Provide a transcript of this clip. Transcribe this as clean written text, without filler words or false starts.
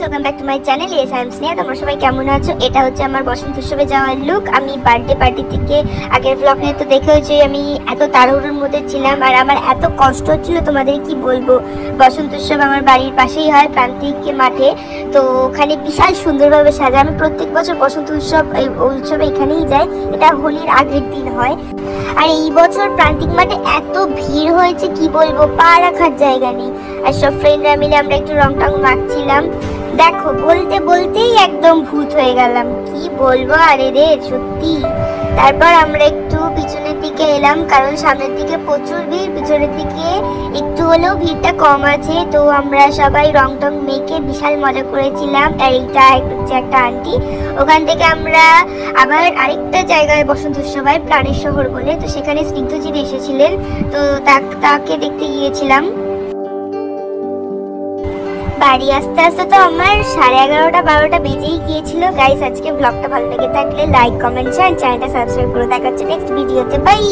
Welcome back to my channel. Yes I am Sneha. তোমরা সবাই কেমন আছো? এটা হচ্ছে আমার বসন্ত উৎসবে যাওয়ার লুক। আমি বার্থডে পার্টি থেকে আগের ব্লগে তো দেখেওছি আমি এত তাড়াহুড়োর মধ্যে ছিলাম আর আমার এত কষ্ট হচ্ছিল তোমাদের কি বলবো। বসন্ত উৎসব আমার বাড়ির পাশেই হয়, প্রান্তিক মাঠে। তো ওখানে বিশাল সুন্দরভাবে সাজা। আমি প্রত্যেক বছর বসন্ত উৎসবে এখানেই যাই। এটা হোলির আগের দিন হয়। আর এই বছর প্রান্তিক মাঠে এত ভিড় হয়েছে কি বলবো, পা রাখার জায়গা নেই। আর সব ফ্রেন্ডরা মিলে আমরা একটু রং টং মাখছিলাম। দেখো বলতে বলতেই একদম ভূত হয়ে গেলাম, কি বলবো আর এদের সত্যি। তারপর আমরা একটু পিছনের দিকে এলাম, কারণ সামনের দিকে প্রচুর ভিড়, পিছনের দিকে একটু হলেও ভিড়টা কম আছে। তো আমরা সবাই রং টং মেখে বিশাল মজা করেছিলাম। আর এইটা হচ্ছে একটা আন্টি, ওখান থেকে আমরা আবার আরেকটা জায়গায় বসন্ত উৎসব হয়, প্রাণের শহর বলে। তো সেখানে স্নিগ্ধজি এসেছিলেন, তো তাকে দেখতে গিয়েছিলাম। বাড়ি আস্তে আস্তে তো আমার 11:30-12টা বেজেই গিয়েছিল। গাইস, আজকে ব্লগটা ভালো লেগে থাকলে লাইক, কমেন্ট, শেয়ার, চ্যানেলটা সাবস্ক্রাইব করে দেখা হচ্ছে নেক্সট ভিডিওতে। বাই।